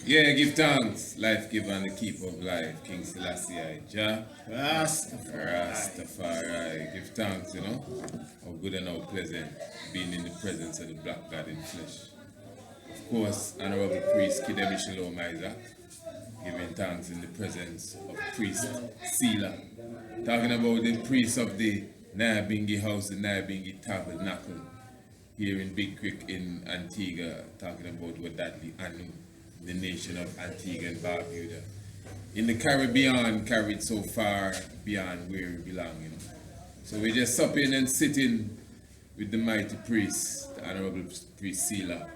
Yeah, give thanks. Life giver and the keeper of life. King Selassie, Jah. Rastafari. Give thanks, how good and how pleasant being in the presence of the black God in flesh. Of course, Honorable Priest Kidemi Shalom Isaac, giving thanks in the presence of Priest Selah. Talking about the priest of the Nyahbingi house, the Nyahbingi tabernacle, here in Big Creek in Antigua, talking about what that Anu, the nation of Antigua and Barbuda. In the Caribbean, carried so far beyond where we belong, So we're just supping and sitting with the mighty priest, the Honorable Priest Selah,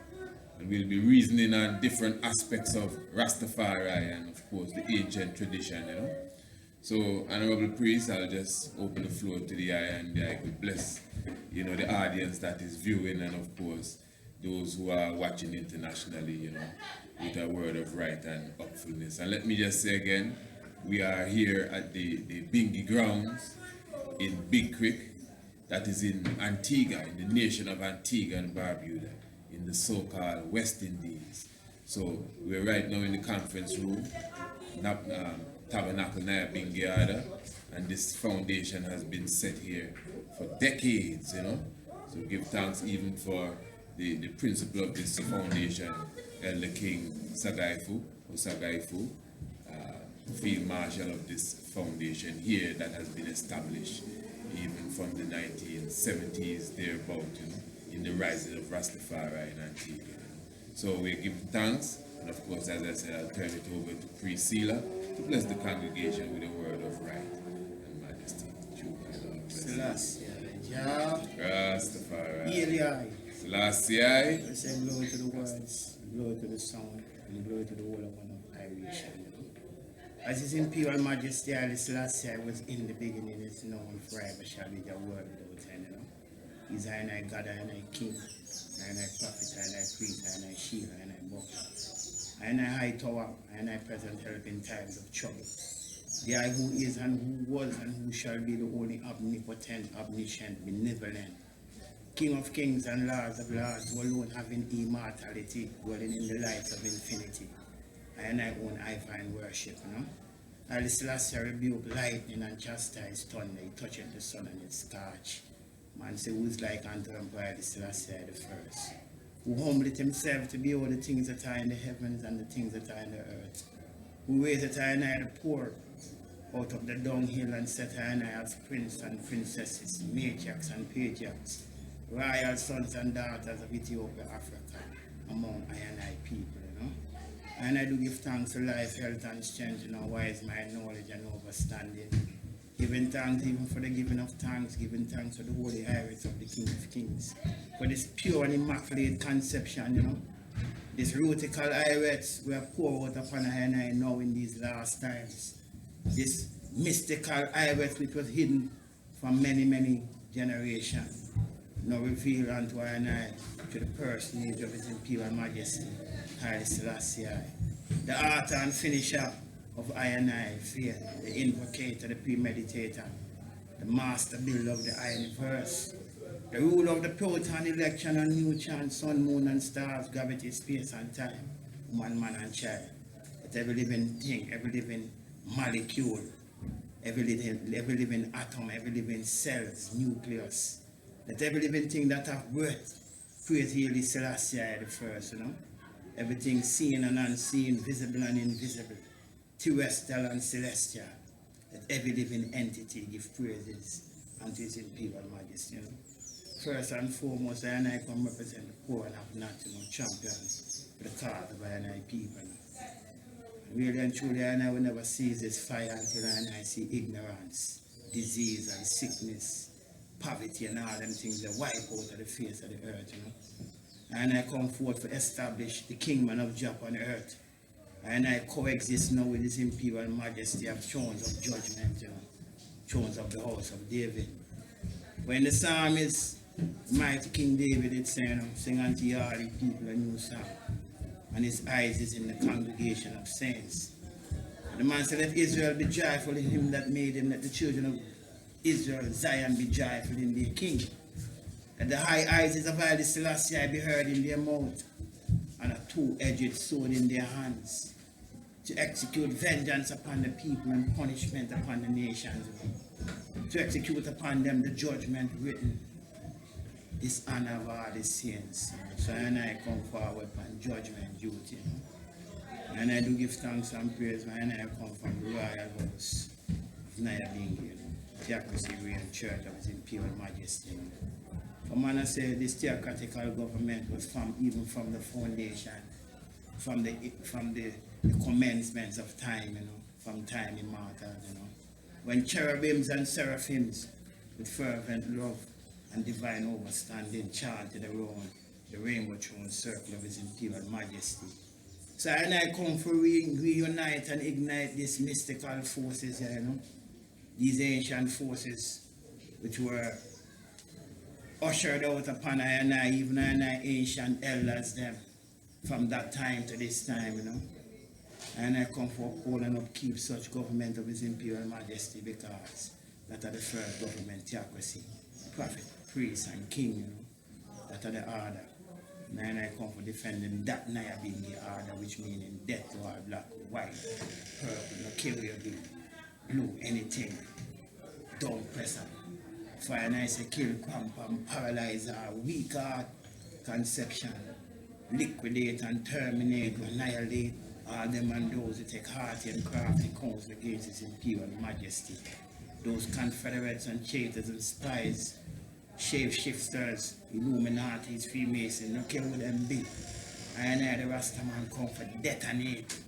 and we'll be reasoning on different aspects of Rastafari and, of course, the ancient tradition, So, Honorable Priest, I'll just open the floor to the eye and I could bless, the audience that is viewing and, of course, those who are watching internationally, with a word of right and upfulness. And let me just say again, we are here at the Bingi grounds in Big Creek, that is in Antigua, in the nation of Antigua and Barbuda, in the so-called West Indies. So, we're right now in the conference room, Tabernacle Nyahbingi Ada, and this foundation has been set here for decades, So give thanks even for the principal of this foundation, Elder King Sagaifu, Field Marshal of this foundation here that has been established even from the 1970s thereabout, in the rising of Rastafari in Antigua. So we give thanks, and of course, as I said, I'll turn it over to Priest Selah to bless the congregation with a word of right and majesty. Selassie, Rastafari. Haile. Selassie. I say glory to the words, glory to the sound, and glory to the whole of one of Irish. As his imperial majesty Haile Selassie was in the beginning, is known forever shall be the word without end, He's I God, I King, I prophet, I priest, I shield, I buckler. And I high tower, and I present help in times of trouble. The I who is and who was and who shall be the only omnipotent, omniscient, benevolent, King of kings and Lords of lords, who alone having immortality, dwelling in the light of infinity. And I own I find worship, Haile Selassie rebuke lightning and chastise thunder, he toucheth the sun and it scorch. Man say, who's like unto Emperor Haile Selassie the first? Who humbled himself to behold the things that are in the heavens and the things that are in the earth, who raised I the poor out of the dunghill and set I as prince and princesses, matriarchs and patriarchs, royal sons and daughters of Ethiopia, Africa, among I people, And I do give thanks for life, health and strength, wise mind, knowledge and understanding. Giving thanks even for the giving of thanks, giving thanks for the holy iris of the King of Kings, for this pure and immaculate conception, This rutical iris we are poured out upon I now in these last times. This mystical iris which was hidden from many, many generations, now revealed unto I to the personage of His Imperial Majesty, Haile Selassie, the author and finisher of I faith, the invocator, the premeditator, the master builder of the universe, the ruler of the proton, election and new chance, sun, moon and stars, gravity, space and time, woman, man and child. That every living thing, every living molecule, every living atom, every living cells, nucleus, that every living thing that have breath, praise Haile Selassie the first, Everything seen and unseen, visible and invisible, terrestrial and celestial, that every living entity give praises unto His Imperial Majesty, First and foremost, I come represent the poor and have not, champions for the cause of I people. Really and truly, I will never cease this fire until I see ignorance, disease and sickness, poverty and all them things that wipe out of the face of the earth, And I come forth to establish the kingdom of Jah on earth. And I coexist now with His Imperial Majesty of thrones of judgment, thrones of the house of David. When the psalm is mighty King David, it's saying, sing unto all the people a new song. And his eyes is in the congregation of saints. And the man said, let Israel be joyful in Him that made him, let the children of Israel, Zion, be joyful in their king. That the high eyes of Haile Selassie be heard in their mouth, and a two-edged sword in their hands to execute vengeance upon the people and punishment upon the nations, to execute upon them the judgment written, dishonor of all the saints. So I come forward on judgment duty. And I do give thanks and praise, and I come from the royal house of Nyahbingi, Theocracy Reign Church of His Imperial Majesty. For man, I say this theocratical government was even from the foundation, from the commencements of time, from time immortal, when cherubims and seraphims with fervent love and divine overstanding chanted around the rainbow throne circle of His Imperial Majesty. So I come for reunite and ignite these mystical forces here, these ancient forces which were ushered out upon even ancient elders them from that time to this time, And I come for uphold and upkeep such government of His Imperial Majesty, because that are the first government theocracy, prophet, priest and king, that are the order. And I come for defending that Nyahbingi order, which meaning death to all black, white, purple, no carrier blue, anything. Don't press up. For and I say kill, cramp and paralyze our weak heart conception, liquidate and terminate, annihilate all them and those who take hearty and crafty counsel against His Imperial Majesty. Those confederates and traitors and spies, shapeshifters, Illuminatis, Freemasons, no care who them be. And I, the Rastaman, come for detonate,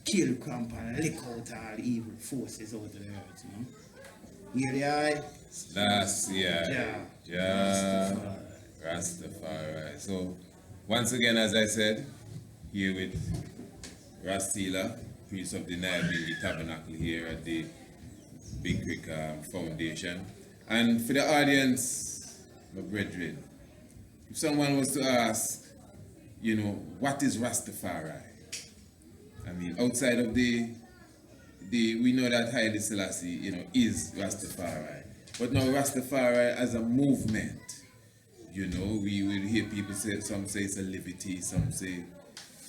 kill, cramp and lick out all evil forces out of the earth, Here they are. Selassie, Rastafari. So, once again, as I said, here with Selah, priest of the Nyahbingi Tabernacle here at the Big Creek Foundation. And for the audience, my brethren, if someone was to ask, what is Rastafari? I mean, outside of we know that Haile Selassie, is Rastafari. But now Rastafari as a movement, we will hear people say, some say it's a liberty, some say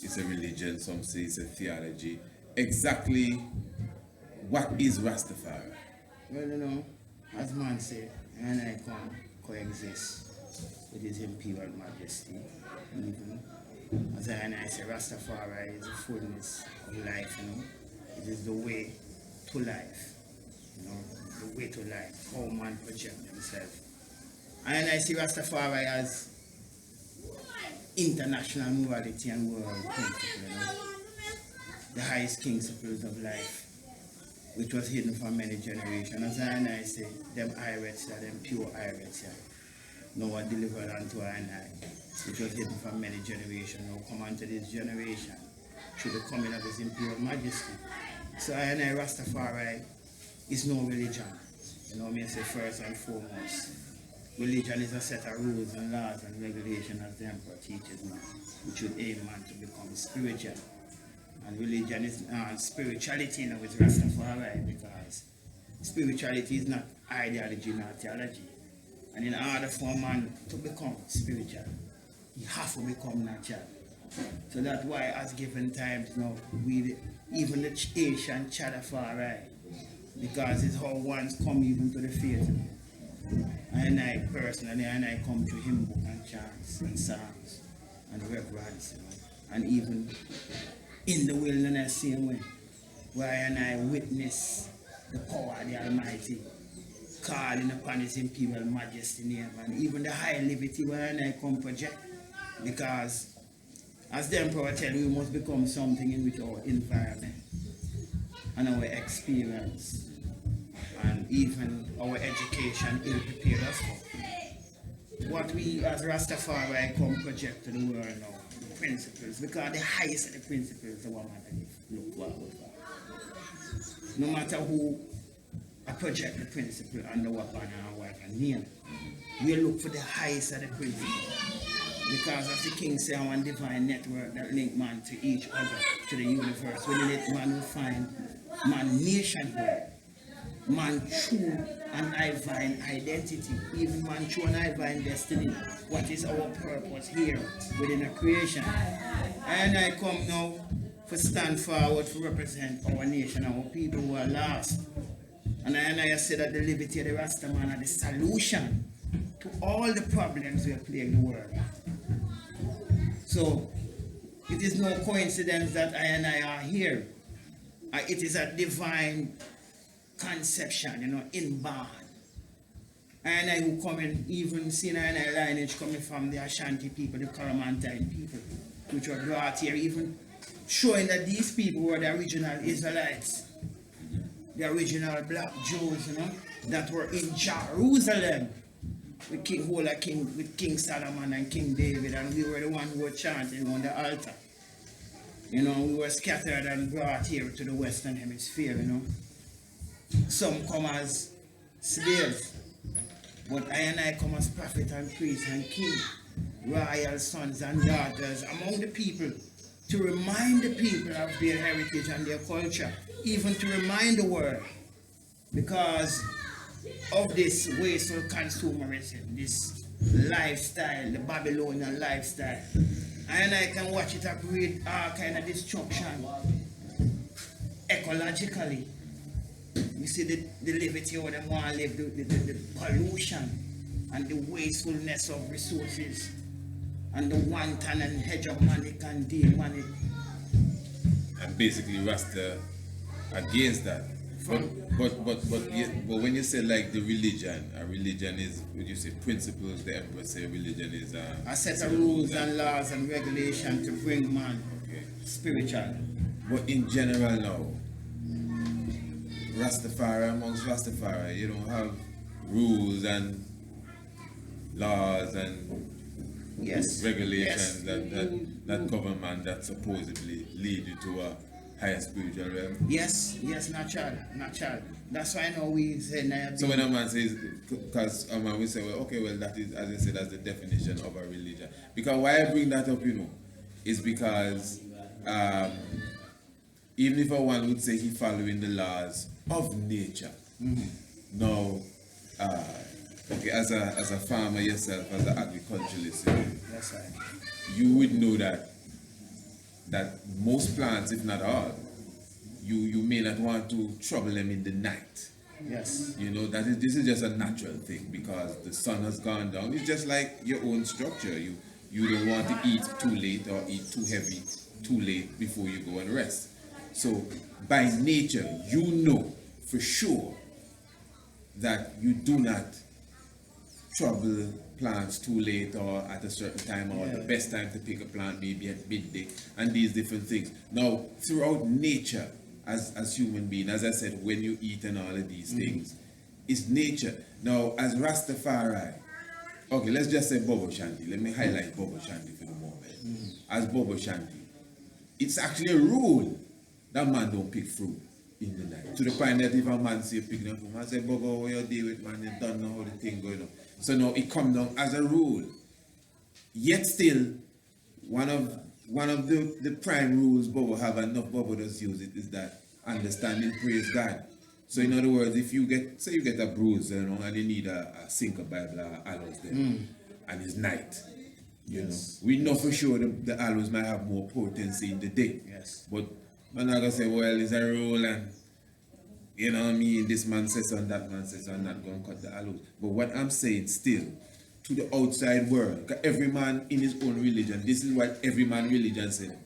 it's a religion, some say it's a theology. Exactly what is Rastafari? Well, as man said, and I can coexist with His Imperial Majesty. Even as I say, Rastafari is the fullness of life, It is the way to life, the way to life, how man project himself. And I see Rastafari as international morality and world principle, the highest principles of life, which was hidden for many generations. As I say, them Irish, them pure Irish, no one delivered unto I, which was hidden for many generations, now come unto this generation through the coming of His Imperial Majesty. So I, Rastafari, is no religion. Me say first and foremost, religion is a set of rules and laws and regulations as the Emperor teaches man, which would aim man to become spiritual. And religion is spirituality with Rastafari, because spirituality is not ideology nor theology. And in order for a man to become spiritual, he has to become natural. So that's why as given times now, even the ancient Chadafari, because it's how ones come even to the faith. And I personally, I come to hymn book and chants and psalms and reverence, and even in the wilderness same way, where I witness the power of the Almighty calling upon His Imperial Majesty name, and even the high liberty where I come project, because as the Emperor tell you, we must become something in which our environment and our experience and even our education will prepare us for. What we as Rastafari come project to the world now, the principles, because the highest of the principles the woman look forward for. No matter who I project the principle under weapon and wife and name, we look for the highest of the principles. Because as the King said, one divine network that link man to each other, to the universe. Within it, man will find man nationhood, man true an divine identity. Even man through an divine destiny. What is our purpose here within a creation? And I come now to stand forward to represent our nation, our people who are lost. And I say that the liberty of the Rastaman are the solution to all the problems we are plaguing the world. So it is no coincidence that I and I are here. It is a divine conception, inborn. And I who come in, even seeing I and I lineage coming from the Ashanti people, the Coromantine people, which were brought here, even showing that these people were the original Israelites, the original black Jews, that were in Jerusalem with King Solomon and King David, and we were the ones who were chanting on the altar. We were scattered and brought here to the Western Hemisphere, Some come as slaves, but I and I come as prophet and priest and king, royal sons and daughters among the people, to remind the people of their heritage and their culture, even to remind the world, because of this wasteful consumerism, this lifestyle, the Babylonian lifestyle. And I can watch it operate all kind of destruction ecologically. You see the liberty how them want to live, the pollution and the wastefulness of resources and the wanton and hegemonic and demonic. And basically Rasta against that. But when you say like the religion, a religion is, would you say principles? The emperor say religion is a set of rules and laws and regulations to bring man spiritual. But in general now, Rastafari, amongst Rastafari, you don't have rules and laws and regulations that govern man, that supposedly lead you to a higher spiritual realm. Yes, not child. That's why I know we say Nyahbingi. So when a man says, because we say, well, okay, well, that is, as I said, that's the definition of a religion. Because why I bring that up, is because even if one would say he following the laws of nature, now, okay, as a farmer yourself, as an agriculturalist, that's right. You would know that most plants, if not all, you may not want to trouble them in the night. Yes. This is just a natural thing because the sun has gone down. It's just like your own structure. You don't want to eat too late or eat too heavy too late before you go and rest. So by nature, you know for sure that you do not trouble plants too late or at a certain time, or the best time to pick a plant maybe at midday, and these different things. Now, throughout nature, as human beings, as I said, when you eat and all of these things, it's nature. Now, as Rastafari, okay, let's just say Bobo Shanti. Let me highlight Bobo Shanti for the moment. As Bobo Shanti, it's actually a rule that man don't pick fruit in the night. To the point that if a man say pick them fruit, man say, Bobo, what you deal with, man, you don't know how the thing going on. So now it comes down as a rule. Yet still, one of the prime rules Bobo have, and enough Bobo does use it, is that understanding praise God. So in other words, if you get a bruise, and you need a sink of Bible or aloes there, and it's night, we know for sure the aloes might have more potency in the day. Yes. But I'm not gonna say, well, it's a rule and this man says on, that man says on, not gonna cut the aloes. But what I'm saying still, to the outside world, because every man in his own religion, this is what every man religion said,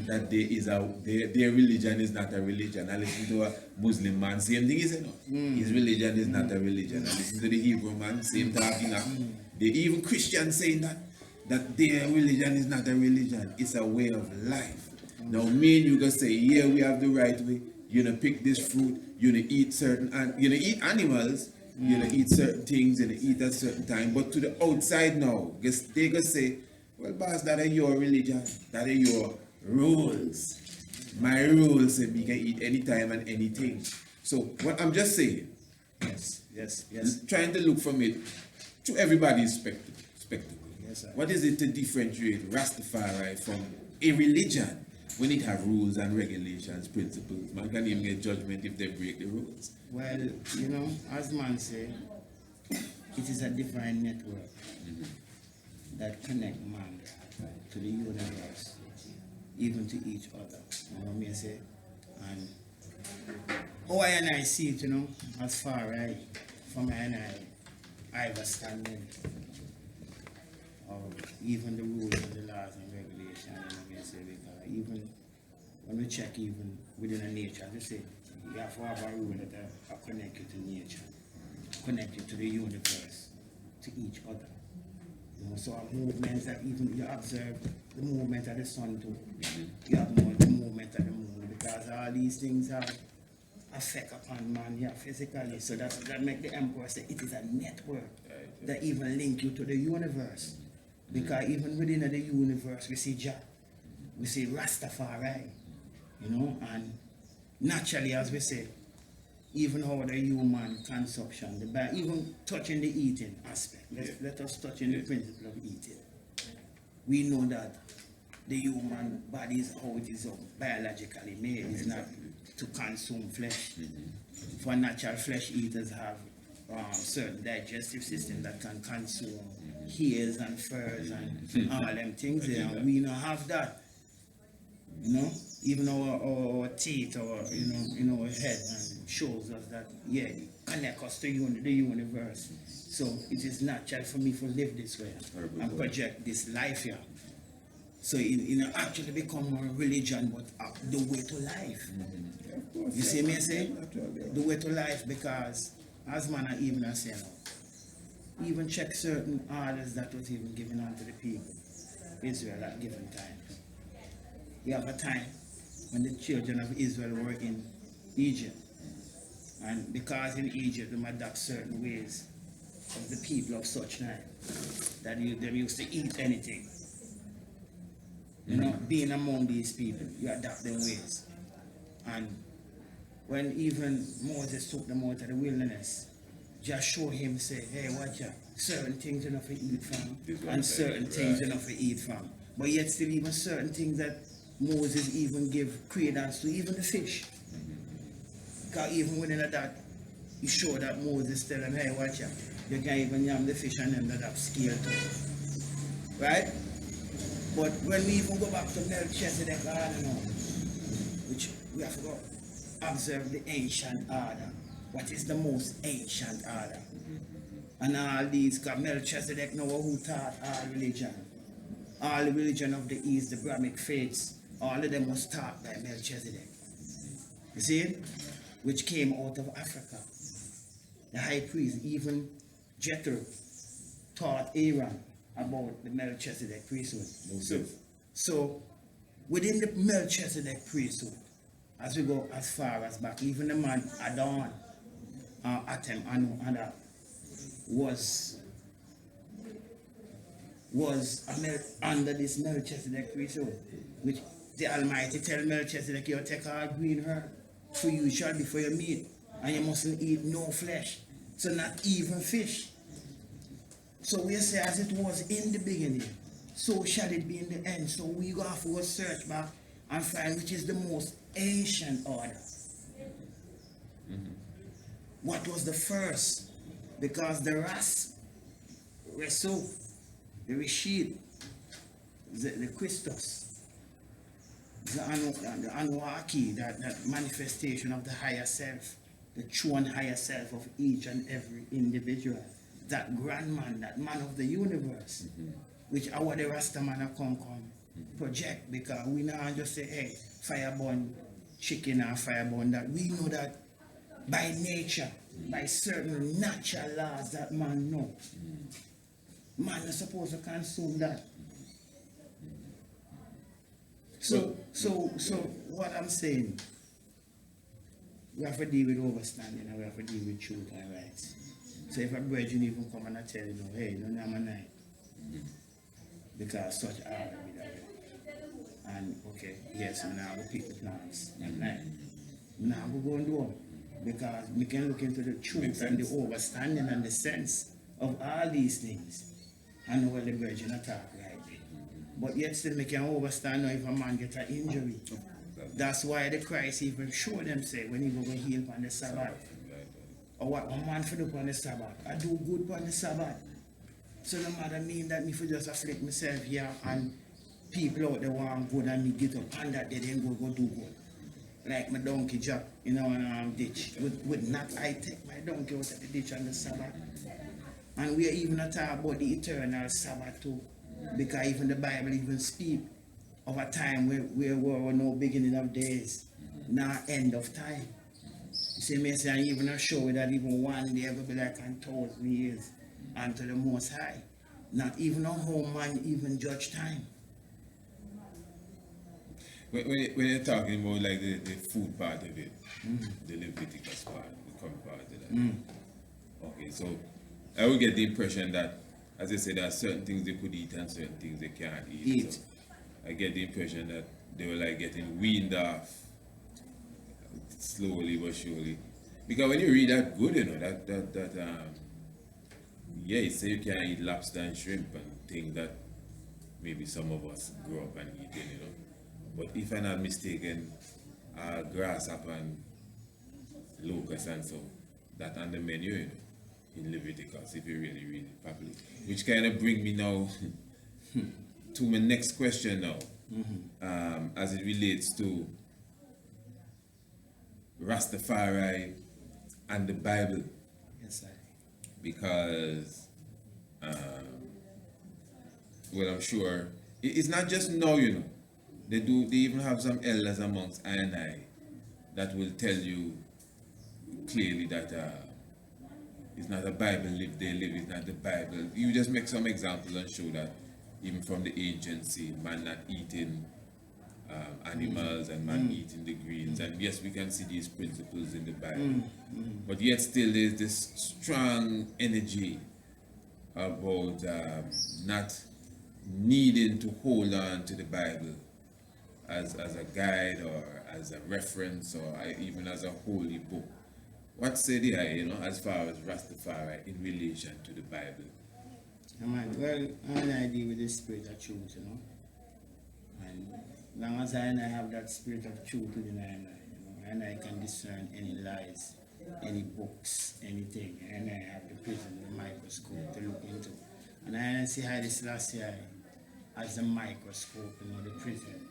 that their religion is not a religion. I listen to a Muslim man, same thing, is it not? His religion is not a religion. I listen to the Hebrew man, same talking. They even Christians saying that their religion is not a religion, it's a way of life. Now me and you gonna say, yeah, we have the right way, pick this fruit, eat certain, eat animals, eat certain things, eat at certain time. But to the outside now, they gonna say, well, boss, that are your religion, that are your rules. My rules say we can eat anytime and anything. So what I'm just saying, Yes. trying to look from it to everybody's spectacle. Yes, sir. What is it to differentiate Rastafari from a religion? we need to have rules and regulations, principles. Man can even get judgment if they break the rules. Well, you know, as man say, it is a divine network that connect man to the universe, even to each other. You know what I say? And how I see it, you know, as far as from I understanding of even the rules and the laws and regulations, you know what I say? Because even when we check even within a nature, they say you have to have a rule that are connected to nature, connected to the universe, to each other. You know, so our movements that even you observe the movement of the sun too, you have the movement of the moon, because all these things have effect upon man here physically. So that make the emperor say it is a network that even link you to the universe. Because even within the universe we see Jah, we see Rastafari, you know, and naturally, as we say, even how the human consumption, even touching the eating aspect, let us touch in the principle of eating. We know that the human body is how it is biologically made. It's not to consume flesh. For natural flesh eaters have certain digestive system that can consume hairs and furs and all them things there. And we don't have that. You know, even our teeth or in our head and shows us that it connect us to the universe. So it is natural for me to live this way and project this life here. So it actually become a religion, but the way to life. You see me say? The way to life, because as man I even say now, even check certain orders that was even given unto the people, Israel at given times. You have a time when the children of Israel were in Egypt, and because in Egypt they adopt certain ways of the people of such time, that them used to eat anything. You know, being among these people, you adapt their ways. And when even Moses took them out of the wilderness, just show him, say, hey, watch out, certain things enough to eat from, and certain things enough to eat from. But yet still even certain things that Moses even give credence to, even the fish. Because even within that, he showed that Moses tell him, hey, watch out, you can even yam the fish and them that have scale too. Right? But when we even go back to Melchizedek order now, which we have to go observe the ancient order. What is the most ancient order? And all these, because Melchizedek know who taught all religion. All the religion of the East, the Brahmic faiths, all of them was taught by Melchizedek. You see it? Which came out of Africa. The high priest, even Dietary, taught Aaron about the Melchizedek priesthood. So within the Melchizedek priesthood, as we go as far as back, even the man Adon, Atem, Anu, Ada, was under this Melchizedek priesthood, which the Almighty tell Melchizedek, you take all green herb, for you shall be for your meat, and you mustn't eat no flesh, so not even fish. So we say, as it was in the beginning, so shall it be in the end. So we go have to go search back and find which is the most ancient order. What was the first? Because the Resu, the Rishid, the Christos, the Anuaki, that manifestation of the higher self, the true and higher self of each and every individual. That grand man, that man of the universe, which our the Rasta man come project, because we now just say, hey, fire burn chicken or fire burn that. We know that by nature, by certain natural laws that man know, man is supposed to consume that. So what I'm saying, we have to deal with overstanding and we have to deal with truth and rights. So if a brethren even come and I tell you, hey, don't have a night, because such are with that. And okay, yes, so now we pick the plants at night. Now we go and do it, because we can look into the truth and the overstanding and the sense of all these things and what the brethren attack right there. But yet still make can overstand now if a man get an injury. That's why the Christ even show them say when he go heal on the Sabbath. Or what a man for do on the Sabbath. I do good on the Sabbath. So no matter mean that me for just afflict myself here and people out there want good and me get up and that they then go do good. Like my donkey drop, in our ditch. With not I take my donkey out of the ditch on the Sabbath. And we are even not talk about the eternal Sabbath too. Because even the Bible even speak of a time where we're no beginning of days, nor end of time. You see me say, and even a show that even one day will be like 1,000 years unto the Most High. Not even a whole man even judge time. When you're talking about like the food part of it, the Leviticus part, the current part of that. Okay, so I would get the impression that, as I said, there are certain things they could eat and certain things they can't eat. So I get the impression that they were like getting weaned off slowly but surely. Because when you read that good, yeah, it say you can't eat lobster and shrimp and things that maybe some of us grew up and eating, But if I'm not mistaken, grasshopper and locust and so, that on the menu, in Leviticus, if you really read it properly. Which kind of bring me now to my next question now, as it relates to Rastafari and the Bible. Yes, sir. Because, well, I'm sure, it's not just now, They even have some elders amongst I and I that will tell you clearly that it's not a Bible live they live, it's not the Bible. You just make some examples and show that even from the agency, man not eating animals and man eating the greens. And yes, we can see these principles in the Bible. But yet still there's this strong energy about not needing to hold on to the Bible as a guide or as a reference or even as a holy book. What say they, as far as Rastafari in relation to the Bible? Well, I deal with the spirit of truth, And long as I have that spirit of truth within and I can discern any lies, any books, anything, and I have the prism, the microscope to look into. And I see Haile Selassie as the microscope, the prism.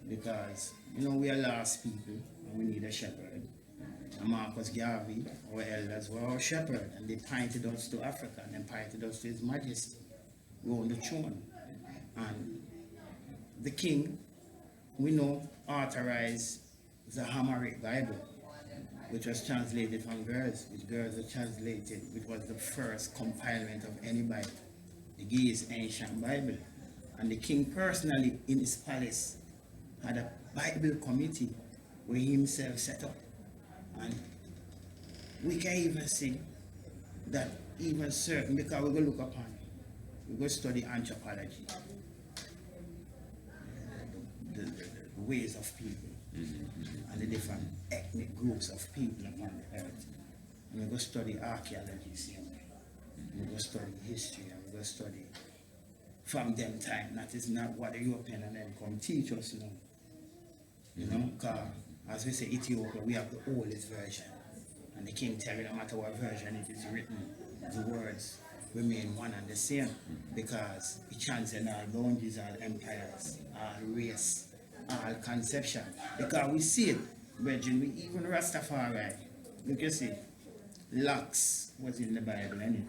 Because, we are lost people and we need a shepherd. And Marcus Garvey, our elders, were our shepherd, and they pointed us to Africa and then pointed us to His Majesty, on the throne. And the king, we know, authorized the Amharic Bible, which was translated from Girls, which Girls were translated, which was the first compilement of any Bible, the Giz ancient Bible. And the king personally, in his palace, had a Bible committee where he himself set up. And we can even see that even certain, because we're going to look upon, we're going to study anthropology, the ways of people, and the different ethnic groups of people upon the earth. And we're going to study archaeology, we're going to study history, and we're going to study from them time. That is not what the European and them come teach us, because as we say, Ethiopia, we have the oldest version. And the king tell you no matter what version it is written, the words remain one and the same. Because it transcends all boundaries, all empires, all race, all conception. Because we see it, brethren, we even Rastafari. Look, you see, locks was in the Bible, innit?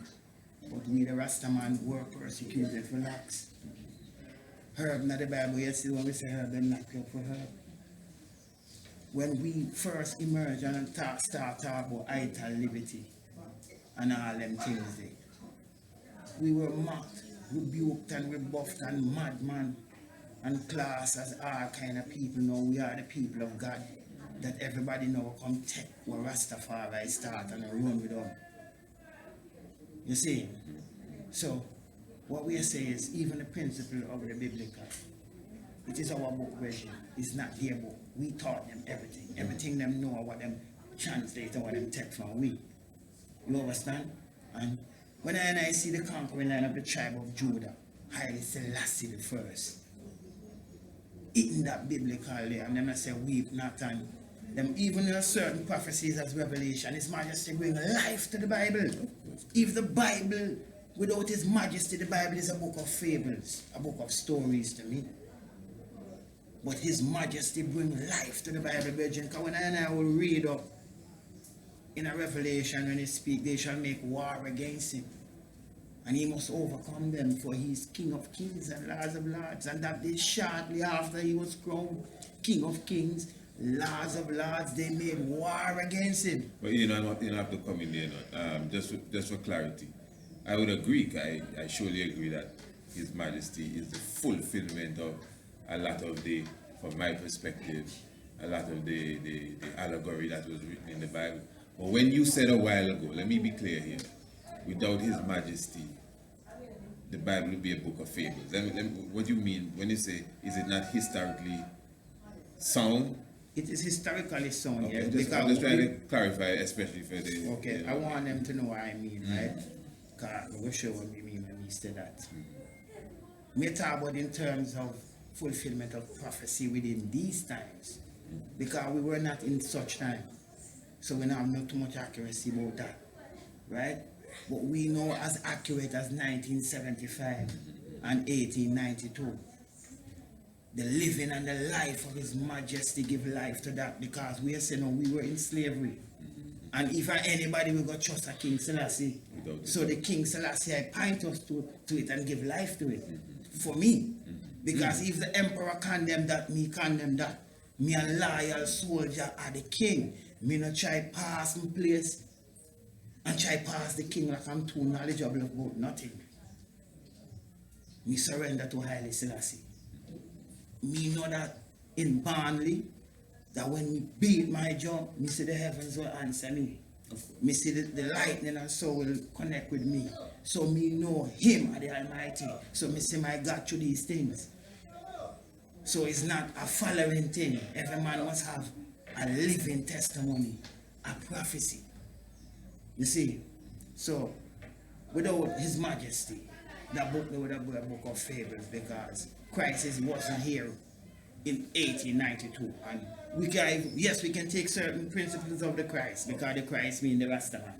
But we the Rastaman were persecuted for locks. Herb not the Bible, you see when we say herb, then knock you up for herb. When we first emerged and start about ital liberty and all them things there, we were mocked, rebuked and rebuffed and madman and classed as all kind of people. Now we are the people of God that everybody now come take where Rastafari start and run with them. You see? So what we say is even the principle of the biblical, it is our book version. It's not their book. We taught them everything. Everything them know what them translate and what them take from we. You understand? And when I see the conquering line of the tribe of Judah, Haile Selassie the first. In that biblical there, and them I say weep not, and them even in certain prophecies as Revelation, His Majesty bring life to the Bible. If the Bible, without His Majesty, the Bible is a book of fables, a book of stories to me. But His Majesty bring life to the Bible, brethren. Because when I will read up in a Revelation, when He speak, they shall make war against Him. And He must overcome them, for He is King of Kings and Lords of Lords. And that day shortly after He was crowned King of Kings, Lords of Lords, they made war against Him. But you don't have to come in there, just for clarity. I would agree, I surely agree that His Majesty is the fulfillment of a lot of from my perspective, a lot of the allegory that was written in the Bible. But when you said a while ago, let me be clear here, without His Majesty, the Bible will be a book of fables. What do you mean when you say, is it not historically sound? It is historically sound, Okay, yes. I'm just trying to clarify, especially for the... Okay, I want them to know what I mean, right? Because I'm going to show what I mean when we say that. Me talk about in terms of fulfillment of prophecy within these times. Because we were not in such time. So we don't have not too much accuracy about that. Right? But we know as accurate as 1975 and 1892. The living and the life of His Majesty give life to that, because we are saying we were in slavery. And if anybody will go trust a King Selassie, so the King Selassie I point us to it and give life to it. For me. Because if the emperor condemn that, me condemn that. Me a loyal soldier of the king. Me not try pass my place and try pass the king like I'm too knowledgeable about nothing. Me surrender to Haile Selassie. Me know that in Burnley, that when me beat my drum, me see the heavens will answer me. Me see the lightning and so will connect with me. So me know Him are the Almighty. So me see my God through these things. So it's not a following thing. Every man must have a living testimony, a prophecy. You see? So without His Majesty, that book would have been a book of fables, because Christ wasn't here in 1892. And we can take certain principles of the Christ, because the Christ means the Rastafari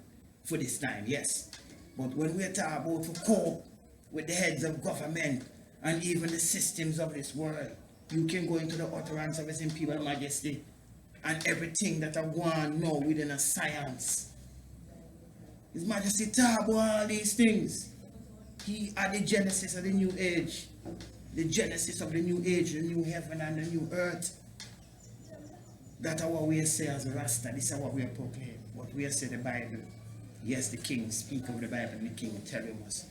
for this time, yes. But when we talk about to cope with the heads of government and even the systems of this world, you can go into the utterance of His Imperial Majesty and everything that I want now within a science. His Majesty talk about all these things. He are the genesis of the new age. The genesis of the new age, the new heaven and the new earth. That's what we say as a Rasta. This is what we are proclaiming. What we say the Bible. Yes, the king speak of the Bible and the king telling us.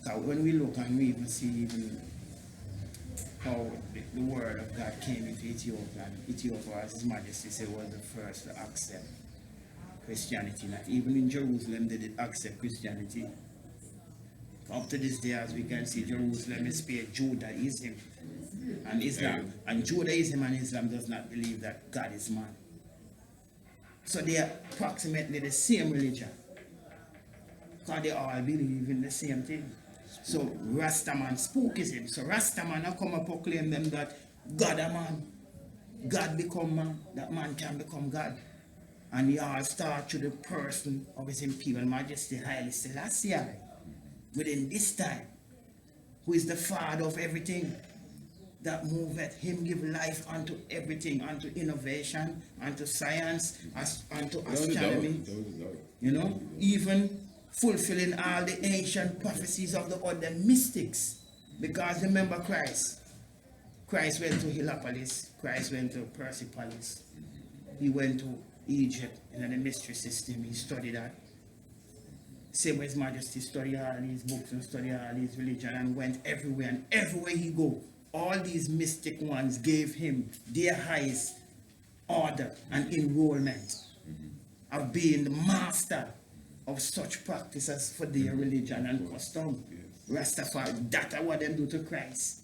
When we look and we even see even how the word of God came into Ethiopia, and Ethiopia, as His Majesty said, was the first to accept Christianity. Not even in Jerusalem they did accept Christianity. Up to this day, as we can see, Jerusalem is spared Judaism and Islam. And Judaism and Islam does not believe that God is man. So they are approximately the same religion, because they all believe in the same thing. So Rastaman spookism. So Rastaman have come and proclaim them that God a man, God become man, that man can become God. And he all start to the person of His Imperial Majesty Haile Selassie within this time, who is the father of everything that moveth. Him give life unto everything, unto innovation, unto science, unto astronomy. You know, even fulfilling all the ancient prophecies of the other mystics. Because remember Christ went to Heliopolis, Christ went to Persepolis, He went to Egypt in the mystery system, He studied that. Same with His Majesty studied all these books and studied all these religion and went everywhere, and everywhere He go, all these mystic ones gave Him their highest order and enrollment of being the master of such practices for their religion and custom. Rastafari, that's what them do to Christ.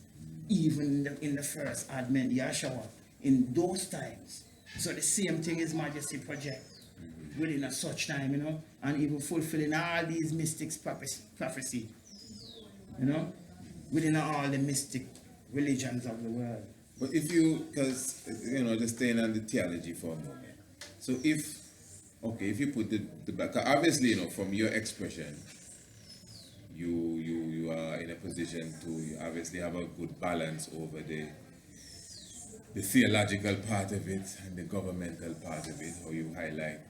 Even in the first Advent, Yahshua, in those times. So the same thing His Majesty project within a such time, you know, and even fulfilling all these mystics prophecy. You know? Within all the mystic religions of the world. But if you, because, you know, just staying on the theology for a moment. So if, okay, if you put the back, obviously, you know, from your expression, you are in a position to obviously have a good balance over the theological part of it and the governmental part of it, or you highlight,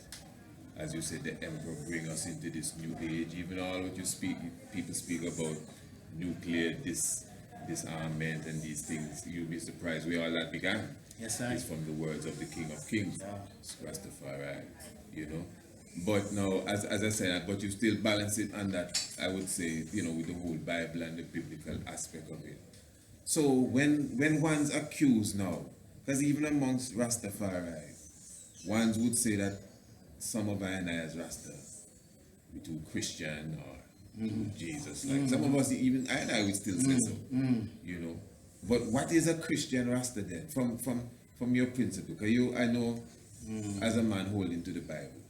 as you said, the emperor bring us into this new age. Even all what you speak, people speak about nuclear disarmament and these things. You'll be surprised where all that began. Yes, sir. It's from the words of the King of Kings, Rastafari, you know. But now, as I said, but you still balance it on that, I would say, you know, with the whole Bible and the biblical aspect of it. So when one's accused now, because even amongst Rastafari, ones would say that some of I and I as Rasta, we too Christian or Jesus. Like some of us, even I and I would still say so, you know. But what is a Christian Rasta then, from your principle? Because I know, as a man holding to the Bible,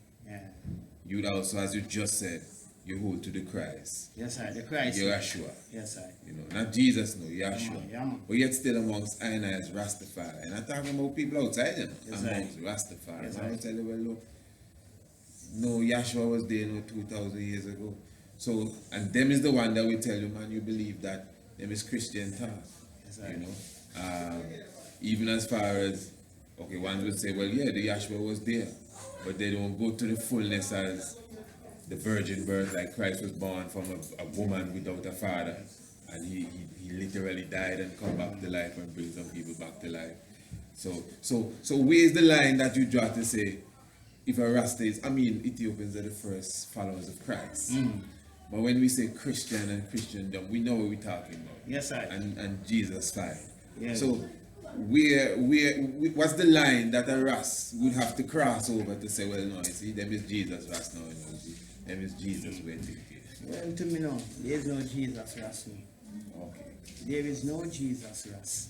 you'd also, as you just said, you hold to the Christ. Yes, sir. The Christ. Yeshua. Yes, sir. You know, not Jesus, no, Yeshua. Yeah, man. But yet still amongst I and I as Rastafari. And I'm talking about people outside them, Yes, amongst Rastafari. Yes, I will tell you, well, look, no, Yeshua was there no 2,000 years ago. So, and them is the one that will tell you, man, you believe that them is Christian thought. Yes, You know, even as far as, okay, one would say, well, yeah, the Yeshua was there, but they don't go to the fullness as the virgin birth, like Christ was born from a woman without a father, and he literally died and come back to life and bring some people back to life. So where's the line that you draw to say, if a Rasta is, I mean, Ethiopians are the first followers of Christ. But when we say Christian and Christendom, we know what we're talking about. Yes, sir. And Jesus fine. Yes. So what's the line that a Ras would have to cross over to say, well, no, you see, them is Jesus Ras now, you know, see, them is Jesus way to Well, to me, no, there is no Jesus Ras. Okay. There is no Jesus Ras.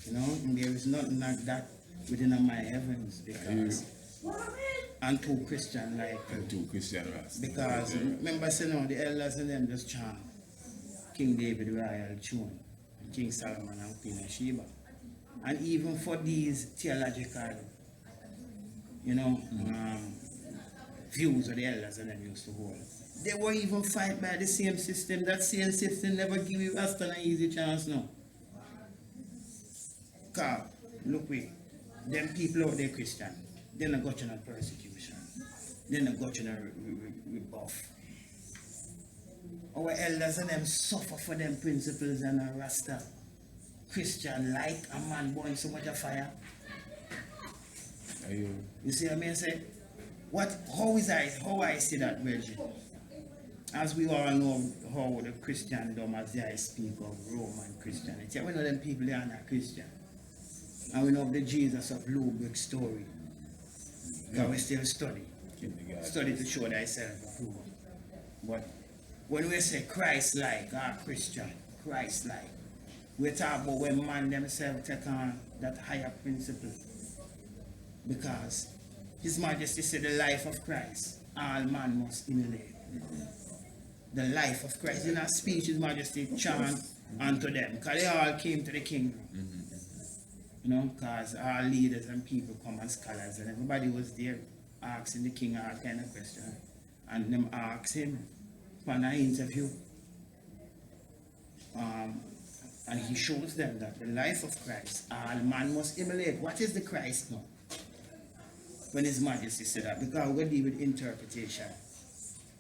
You know, and there is nothing like that within my heavens because and two Christian like And two Christian Ras. because remember saying no, the elders and them just chant King David royal tune, King Solomon and Queen of Sheba. And even for these theological, you know, views of the elders and them used to hold, they were even fight by the same system. That same system never give you Rasta an easy chance now. Cause look them people out there Christian, they're not got no persecution, they're not got no rebuff. Our elders and them suffer for them principles and a Rasta Christian like a man born so much of fire. You see what I mean? Say, how I see that, Virgin? As we all know how the Christendom as I speak of Roman Christianity, we know them people they are not Christian. And we know the Jesus of Lubric story. Because we still study to show thyself approved. But when we say Christ-like, Christian, Christ-like, we talk about when man themselves take on that higher principle. Because His Majesty said the life of Christ, all man must emulate. The life of Christ. In our speech, His Majesty chant unto them. Because they all came to the kingdom. You know, because our leaders and people come and scholars and everybody was there asking the king all kind of questions. And them asked him for an interview. And he shows them that the life of Christ, all man must emulate. What is the Christ now? When His Majesty said that, because we're going to deal with interpretation.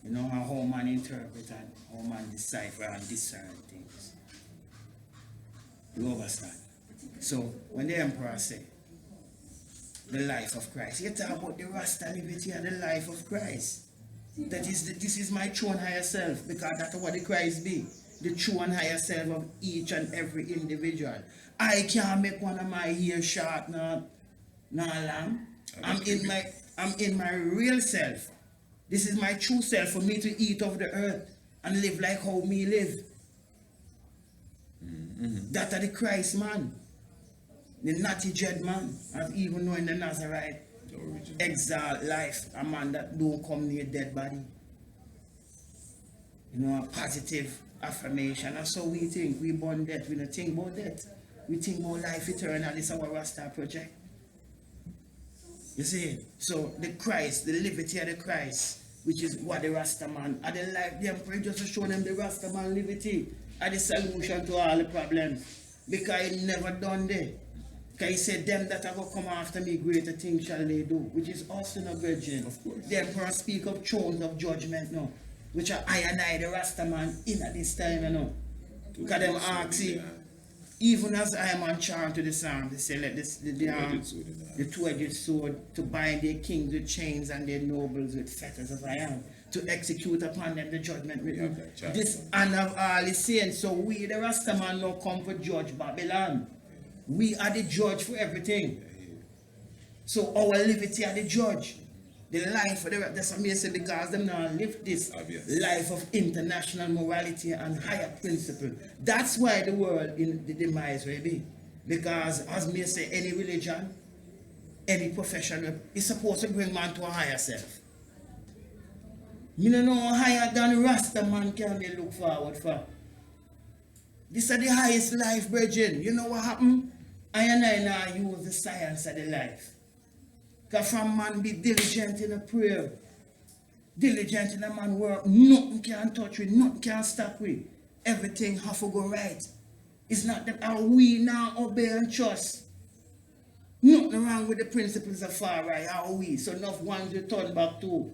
You know, how man interpret and how man decipher and discern things. You understand? So, when the emperor said, the life of Christ, you talk about the Rasta liberty and the life of Christ. This is my true and higher self, because that's what the Christ be. The true and higher self of each and every individual. I can't make one of my hair short, not long. I'm in my real self. This is my true self for me to eat of the earth and live like how me live. That are the Christ man. The natty dread man, as even knowing the Nazarite exalt life, a man that don't come near dead body. You know, a positive affirmation. And so we think, we born death, we don't think about death. We think about life eternal. This is our Rasta project. You see? So the Christ, the liberty of the Christ, which is what the Rasta man, and the life, the emperor just to show them the Rasta man liberty are the solution to all the problems. Because he never done there. Because he said, them that are going to come after me, greater things shall they do, which is us in a virgin. Of course. The emperor speak of thrones of judgment now, which are I and I, the Rasta man, in at this time, you know. Because them ask you, even as I am on charm to the psalm, they say, let this, the two-edged sword to bind their kings with chains and their nobles with fetters of iron, to execute upon them the judgment written. This honor of all is saying, so we, the Rasta man, now come for judge Babylon. We are the judge for everything. So our liberty are the judge. The life of the that's what me say, because them now live this life of international morality and higher principle. That's why the world in the demise will be. Because as me say, any religion, any profession is supposed to bring man to a higher self. Me don't know higher than Rasta man can be look forward for. This is the highest life, brethren. You know what happened? I and I now use the science of the life. Because from man be diligent in a prayer, diligent in a man work, nothing can touch with, nothing can stop with. Everything have to go right. It's not that how we now obey and trust. Nothing wrong with the principles of far right, how we. So enough ones we turn back to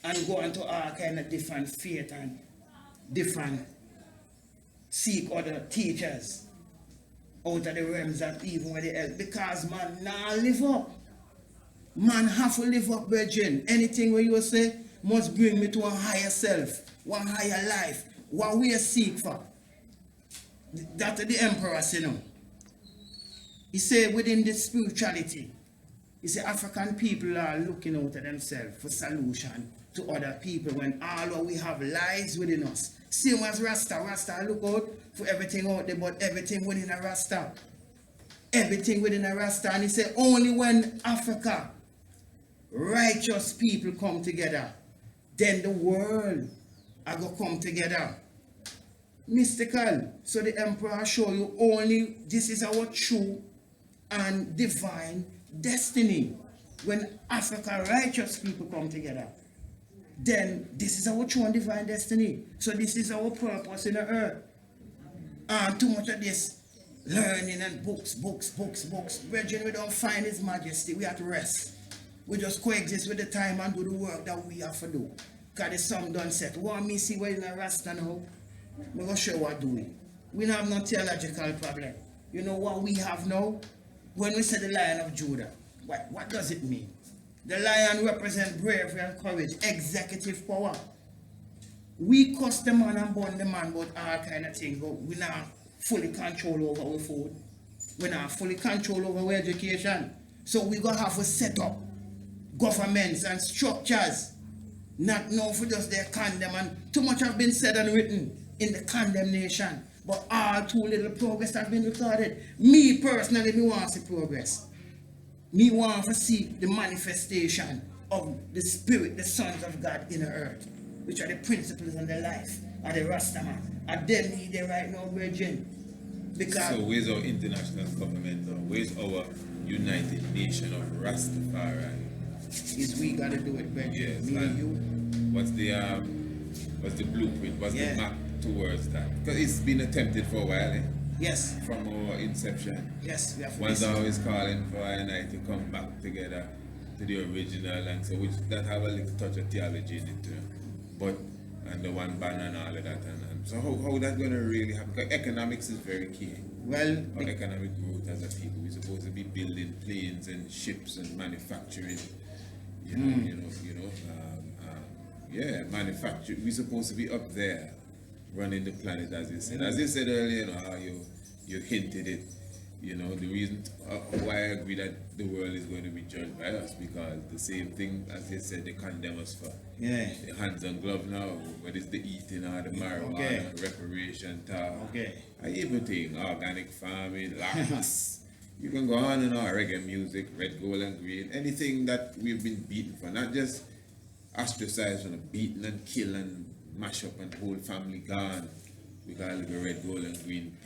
and go into all kind of different faith and different seek other teachers out of the realms of even with the help. Because man now live up. Man have to live up, virgin. Anything where you say must bring me to a higher self, one higher life, what we seek for. That's the emperor say no. He said within this spirituality, he said African people are looking out of themselves for solution to other people when all what we have lies within us. Same as Rasta look out for everything out there, but everything within a Rasta. Everything within a Rasta. And he said only when Africa, righteous people come together, then the world are going to come together. Mystical. So the emperor show you only this is our true and divine destiny. When Africa, righteous people come together, then this is our true and divine destiny. So this is our purpose in the earth. And too much of this learning and books. Brethren, we don't find His Majesty. We have to rest. We just coexist with the time and do the work that we have to do. Because the sun done set. Want me see where in a Rasta now? I'm going to show you what doing. We don't have no theological problem. You know what we have now? When we say the Lion of Judah, what does it mean? The lion represents bravery and courage, executive power. We cuss the man and burn the man about all kind of things, but we not fully control over our food. We not fully control over our education. So we going to have to set up governments and structures, not know for just their condemn. And too much have been said and written in the condemnation, but all too little progress has been recorded. Me personally, me want to see progress. Me want to see the manifestation of the Spirit, the sons of God in the earth, which are the principles and the life of the Rasta man. And them need it right now, virgin. Because so where's our international government now? Where's our United Nation of Rastafari? Is we gotta do it, virgin. Yes, me and you. What's the blueprint? What's Yeah. the map towards that? Because it's been attempted for a while, eh? Yes. From our inception. Yes, we have to One's listen. always calling for I and I to come back together to the original, and so which that have a little touch of theology in it, but and the one ban and all of that, and so how that's going to really happen? Because economics is very key. Well, Our economic growth as a people, we're supposed to be building planes and ships and manufacturing. Yeah, manufacturing. We're supposed to be up there, running the planet, as you said. As you said earlier, how you hinted it. The reason why I agree that the world is going to be judged by us, because the same thing as they said they condemn us for. Yeah. The hands and glove now, whether it's the eating or the marijuana, reparation talk. Okay. Everything, organic farming, locks. You can go on and on, reggae music, red, gold and green, anything that we've been beaten for, not just ostracized and beaten and kill and mash up and whole family gone. We got a little red, gold, and green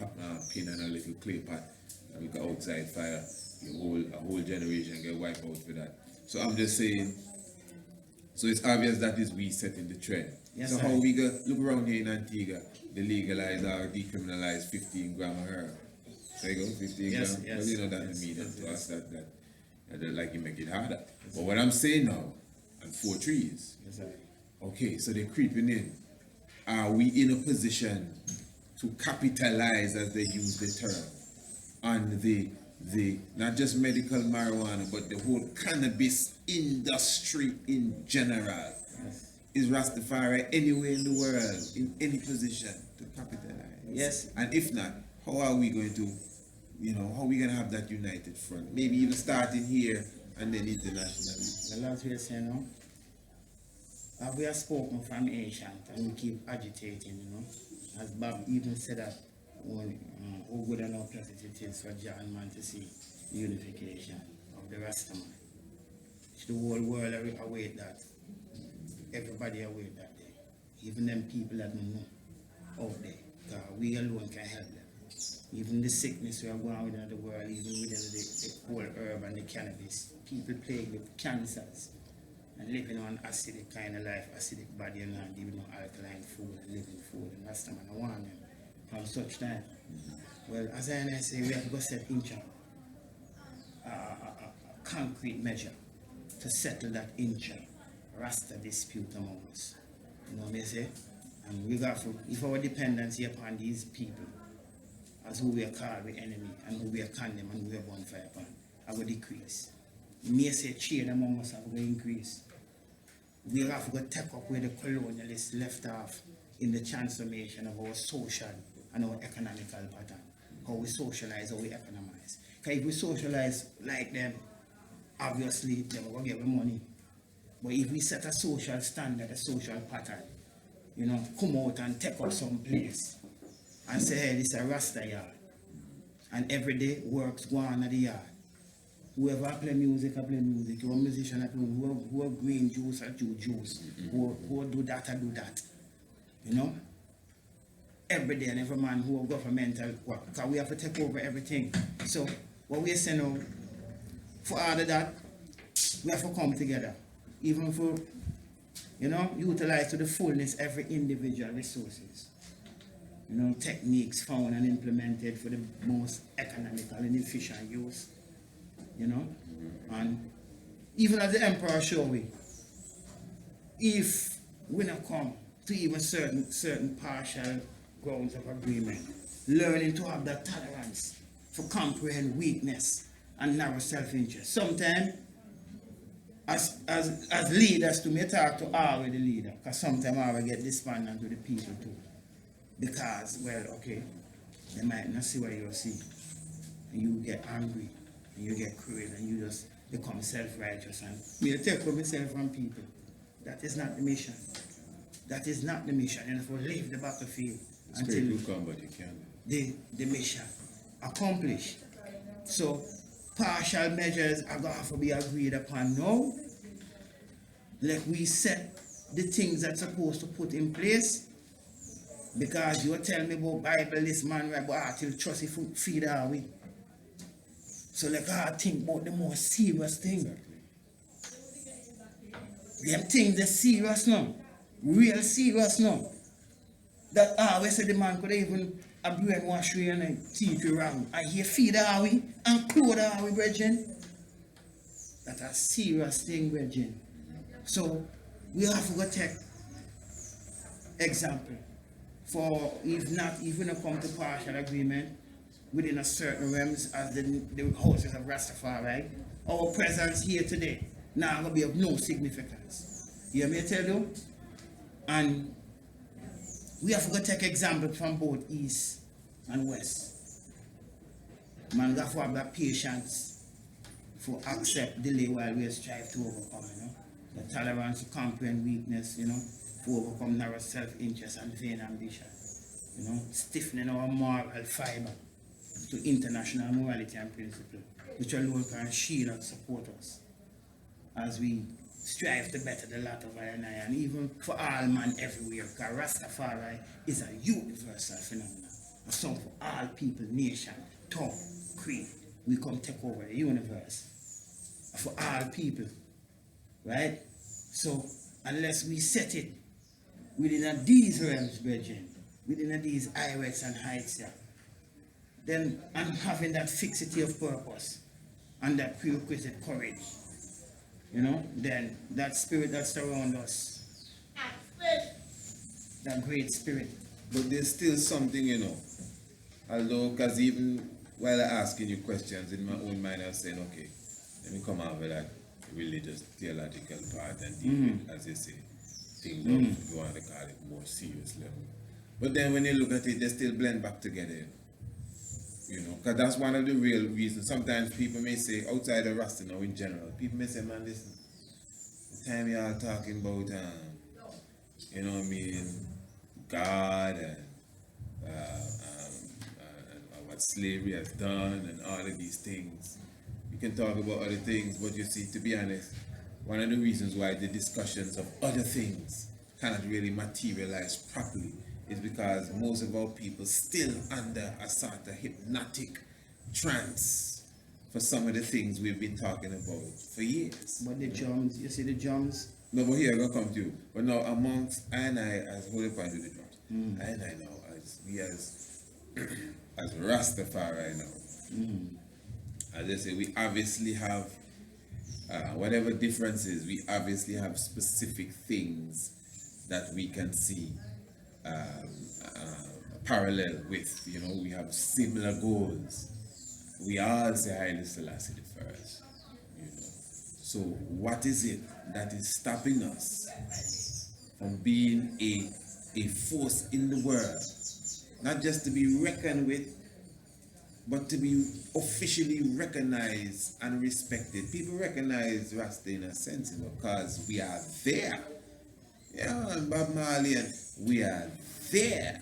pin and a little clay pot, and we got outside fire. A whole generation get wiped out for that. So I'm just saying. So it's obvious that is we setting the trend. Yes, so sir. how we go look around here in Antigua, they legalize or decriminalize 15 gram of herb. So you go 15 Yes, gram. yes, Well, you know that yes, to me yes, to us that like you make it harder. But what I'm saying now, and 4 trees. Yes, sir. Okay, so they're creeping in. Are we in a position to capitalize, as they use the term, on the not just medical marijuana, but the whole cannabis industry in general? Yes. Is Rastafari anywhere in the world in any position to capitalize? Yes. And if not, how are we going to, how are we going to have that united front? Maybe even starting here and then internationally. The last we say now, we have spoken from ancient and we keep agitating, as Bob even said that when how good and how pleasant it is for Jah and man to see the unification of the Rastaman. The whole world await that. Everybody await that day. Even them people that don't know out there. We alone can help them. Even the sickness we are going on within the world, even within the whole herb and the cannabis, people plagued with cancers and living on acidic kind of life, acidic body and not even no alkaline food and living food, and that's the man I want them from such time. Well, as I say, we have to go set in a concrete measure to settle that Rasta dispute among us. You know what I say? And we got to, if our dependency upon these people, as who we are called the enemy, and who we are condemned, and who we are bonfire upon, I will decrease. You may say trade among us will increase. We have to go take up where the colonialists left off in the transformation of our social and our economical pattern. How we socialize, how we economize. Because if we socialize like them, obviously they will give us money. But if we set a social standard, a social pattern, come out and take up some place and say, hey, this is a Rasta yard. And every day works go on at the yard. Whoever play music, I play music. Who a musician, I play. Who a green juice, I do juice. Who do that, I do that. Every day and every man who a governmental work. Because we have to take over everything. So what we are saying now, for all of that, we have to come together. Even for, utilize to the fullness every individual resources. Techniques found and implemented for the most economical and efficient use. And even as the emperor showed we, if we not come to even certain partial grounds of agreement, learning to have that tolerance for comprehend weakness and narrow self-interest. Sometimes, as leaders, to me talk to all with the leader, because sometimes I will get despondent to the people too. Because, well, okay, they might not see what you see. And you get angry, and you get cruel, and you just become self-righteous. And you take over myself from people. That is not the mission. That is not the mission. And if we leave the battlefield until the mission accomplished. So, partial measures are going to have to be agreed upon now. Like we set the things that's supposed to put in place. Because you tell me about Bible, this man, right, but I till trust if feed our way. So like I think about the more serious thing. Them things are serious now. Real serious now. That always say the man could even a brainwash you and teeth you wrong. And he feed our way and clothe our way, brethren. That's a serious thing, brethren. So we have to go take example. For if not, even to come to partial agreement within a certain realms as the houses of Rastafari, our presence here today now going to be of no significance. You hear me tell you? And we have to take example from both East and West. Man, we have to have that patience for accept delay while we strive to overcome, The tolerance to comprehend weakness, to overcome narrow self-interest and vain ambition. Stiffening our moral fiber to international morality and principle, which alone can shield and support us as we strive to better the lot of I and even for all man everywhere, because Rastafari is a universal phenomenon. A song for all people, nation, tongue, creed. We come take over the universe. For all people. Right? So unless we set it within these realms, brethren, within these highways and heights here, then I'm having that fixity of purpose and that prerequisite courage, then that spirit that surrounds us, that great spirit. But there's still something, although, because even while I'm asking you questions, in my own mind I'm saying, okay, let me come out with that religious, theological part and deal with, as you say, things of, if you want to call it, more serious level. But then when you look at it, they still blend back together. Because that's one of the real reasons. Sometimes people may say, outside of Rasta now in general, people may say, man, listen, the time you are talking about, God and what slavery has done and all of these things. You can talk about other things, but you see, to be honest, one of the reasons why the discussions of other things cannot really materialize properly is because most of our people still under a sort of hypnotic trance for some of the things we've been talking about for years. But the drums, you see the drums? No, but here I'm gonna come to you. But now amongst I and I, as hold up and do the drums, I and I now as Rastafari now. As I say, we obviously have whatever differences, we obviously have specific things that we can see parallel with. We have similar goals. We all say Haile Selassie the first. So what is it that is stopping us from being a force in the world, not just to be reckoned with, but to be officially recognized and respected? People recognize Rasta in a sense, because we are there. And Bob Marley, and we are there.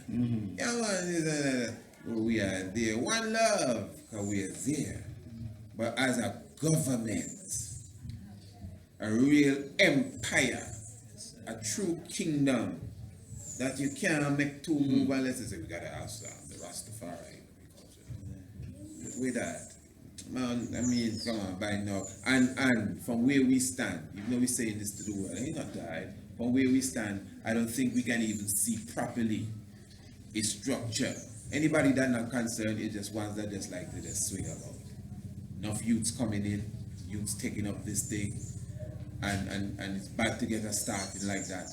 We are there. One love, because we are there. But as a government, a real empire, a true kingdom, that you can't make two move unless you say, we gotta ask the Rastafari. With that, man, come on, by now. And from where we stand, even though we're saying this to the world, ain't not died. From where we stand, I don't think we can even see properly a structure. Anybody that not concerned is just ones that just like to just swing about. Enough youths coming in, youths taking up this thing, and it's bad to get us started like that.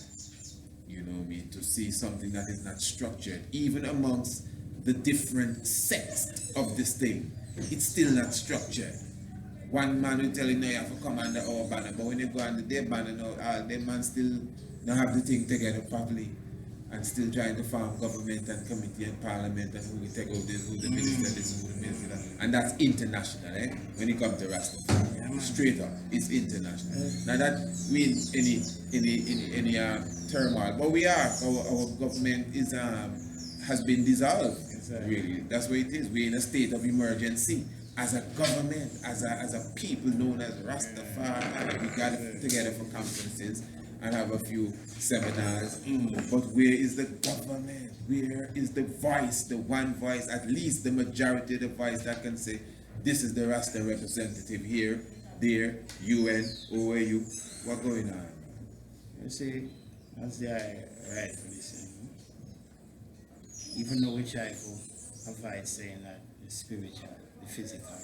To see something that is not structured, even amongst the different sects of this thing, it's still not structured. One man will tell you, no, you have to come under our banner, but when you go under their banner, their man still don't have the thing together properly, and still trying to form government and committee and parliament and who will take over this, who the minister this, who the minister that. And that's international, when it comes to Rastafari. Straight up, it's international. Now that means any turmoil, but we are, our government has been dissolved. Really, that's what it is. We're in a state of emergency. As a government, as a people known as Rastafari, we got together for conferences and have a few seminars. But where is the government? Where is the voice, the one voice, at least the majority of the voice that can say, this is the Rasta representative here, there, UN, OAU, what going on? You see, as they rightfully saying, even though we try to avoid saying that the spiritual, the physical,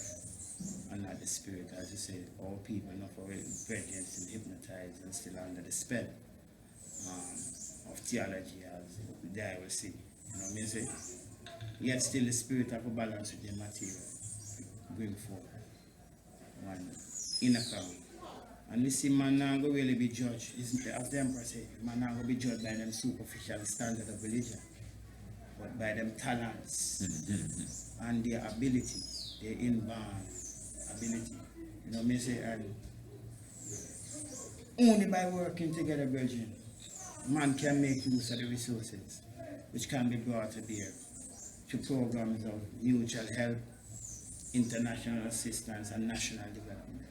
and not the spirit, as you said, all people not already brethren still hypnotized and still under the spell of theology, as the eye will see. What I say? Yet still the spirit have a balance with the material, bring forth one inner coming. And you see, man now go really be judged, as the emperor said, man now go be judged by them superficial standard of religion, but by them talents and their ability, their inborn ability. What I say? And only by working together, brethren, man can make use of the resources which can be brought to bear through programs of mutual help, international assistance, and national development.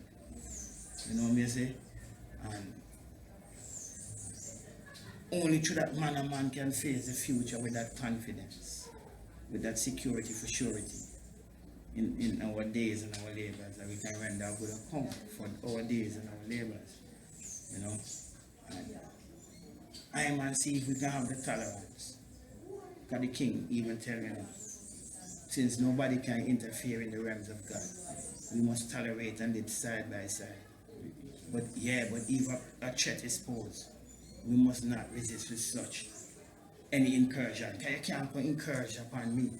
What I say? And only through that man a man can face the future with that confidence, with that security for surety in our days and our labors, that we can render a good account for our days and our labors. You know? And I man see if we can have the tolerance. Because the king even telling us, since nobody can interfere in the realms of God, we must tolerate and live side by side. But if a threat is posed, we must not resist with such any incursion. Because you can't put incursion upon me.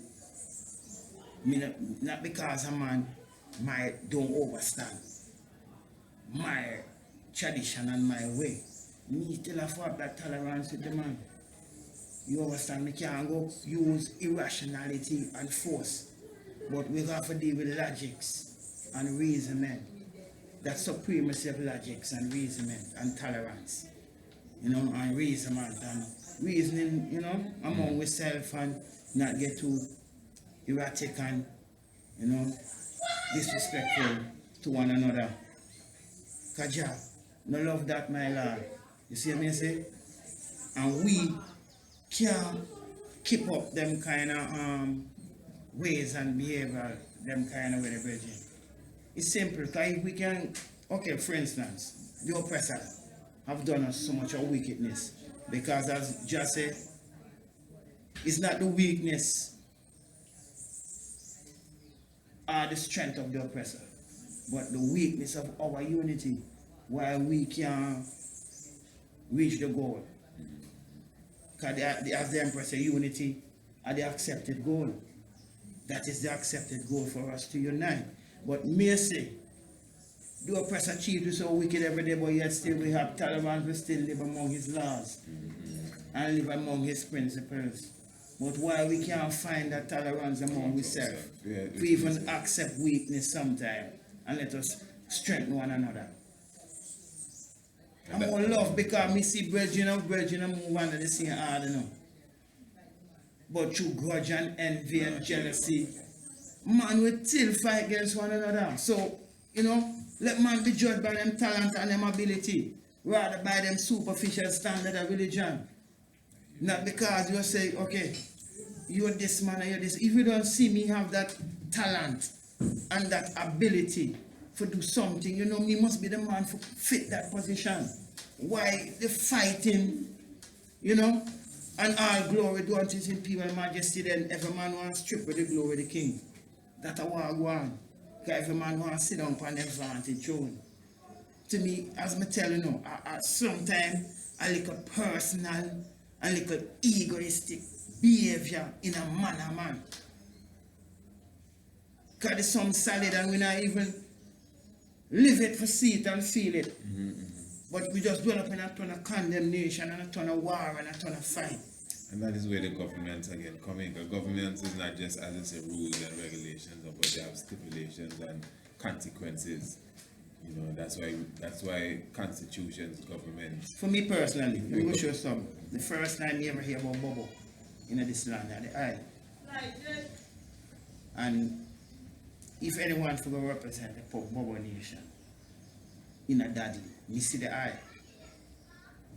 Not because a man don't overstand my tradition and my way. Me still have that tolerance with the man. You understand? Me can't go use irrationality and force. But we have to deal with logics and reasoning. That supremacy of logics and reasoning and tolerance. You know, and reasoning and reasoning, you know, among ourselves and not get too erratic and, you know, disrespectful to one another. Kaja, no love that, my lord. You see what I say? And we can't keep up them kind of ways and behavior, them kind of way, brethren. It's simple, because if we can, okay, for instance, the oppressor have done us so much of wickedness, because as just said, it's not the weakness or the strength of the oppressor, but the weakness of our unity, why we can reach the goal. Because as the Emperor said, unity are the accepted goal. That is the accepted goal for us to unite. But may say, the oppressor chief is so wicked every day, but yet still we have tolerance, we still live among his laws and live among his principles. But why we can't find that tolerance among ourselves? We even accept weakness sometimes and let us strengthen one another. I'm more love because me see brethren move under the same order now. But through grudge and envy and jealousy, man will still fight against one another. So, you know, let man be judged by them talent and them ability, rather by them superficial standard of religion. Not because you say, okay, you're this man and you're this. If you don't see me have that talent and that ability to do something, you know, me must be the man to fit that position. Why the fighting, you know, and all glory do unto his imperial majesty, then every man wants to strip with the glory of the king. That's a war go on. Because every man wants to sit down upon the vantage throne. To me, as I tell you now, sometimes a little personal, a little egoistic behavior in a man. Because there's some solid and we not even live it for see it and feel it. But we just dwell up in a ton of condemnation and a ton of war and a ton of fight. And that is where the government again come in. The government is not just, as I say, rules and regulations, but they have stipulations and consequences. You know, that's why constitutions, governments. For me personally, let me go show you some. The first time you ever hear about bubble in this land, the eye. And if anyone for go represent the bubble nation in a daddy, you see the eye.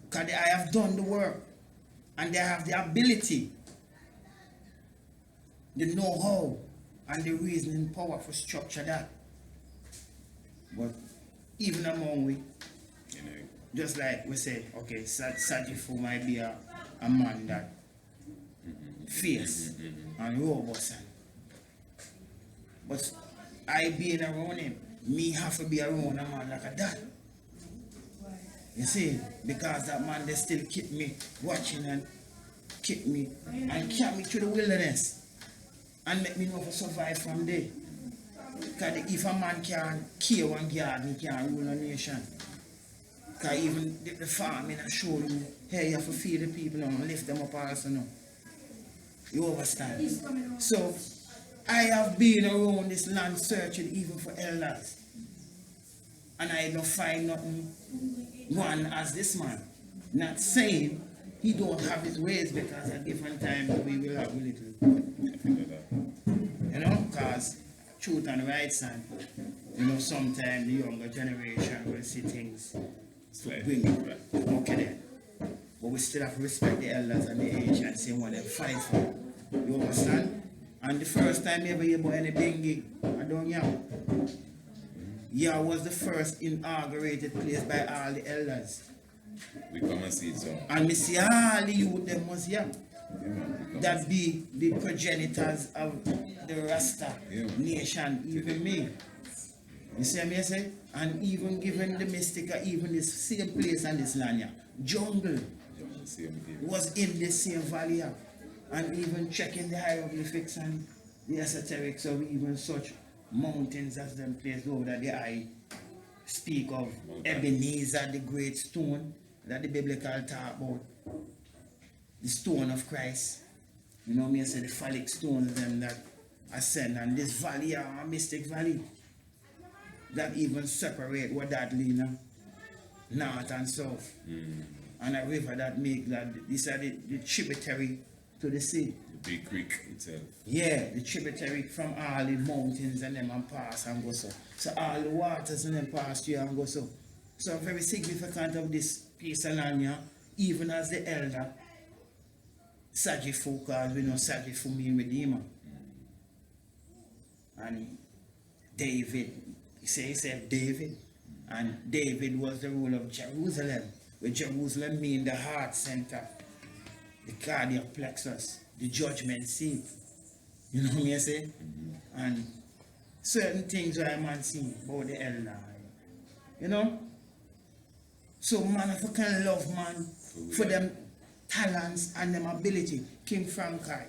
Because the eye have done the work and they have the ability, the know-how and the reasoning power for structure that. But even among we, you know, just like we say, okay, Sajifu might be a man that fierce and robust, but I being around him, me have to be around a man like a dad. You see, because that man they still keep me watching and keep me and carry me through the wilderness and make me know to survive from there. Because if a man can't kill one guard, he can't rule a nation. Because even the farming and show you, hey, you have to feed the people now and lift them up also now. You understand? So, I have been around this land searching even for elders. And I don't find nothing one as this man. Not saying he don't have his ways, because at different times we will have a little. You know, because truth and right, son. You know, sometimes the younger generation will see things Slide. bring it. Okay then. But we still have to respect the elders and the ancients, same what they fight for. You understand? And the first time ever you bought any Bingi, I don't know. Yeah, was the first inaugurated place by all the elders. We come and see it, so. And me see all the youth them was young. Yeah, man. We come That be the progenitors of the Rasta Yeah. nation, even me. You see what I say? And even given the mystica, even this same place and this land here, jungle and see him here. was in the same valley here. And even checking the hieroglyphics and the esoterics of even such mountains as them places over that the eye speak of. Ebenezer, the great stone that the biblical talk about. The stone of Christ. You know me, I say the phallic stones them that ascend, and this valley are a mystic valley that even separate what that lean north and south. And a river that make that these are the tributary to the sea. The big creek itself. Yeah, the tributary from all the mountains and them and pass and go so. So all the waters and them pass through and go so. So very significant of this piece of land here, even as the elder Sajifu, because we know Sajifu mean Redeemer. And David, he said David. And David was the ruler of Jerusalem, where Jerusalem mean the heart center, the cardiac plexus, the judgment seat. You know what I say? And certain things where a man see about the elder. You know? So man, if you can love man for them talents and them ability, King Frankai,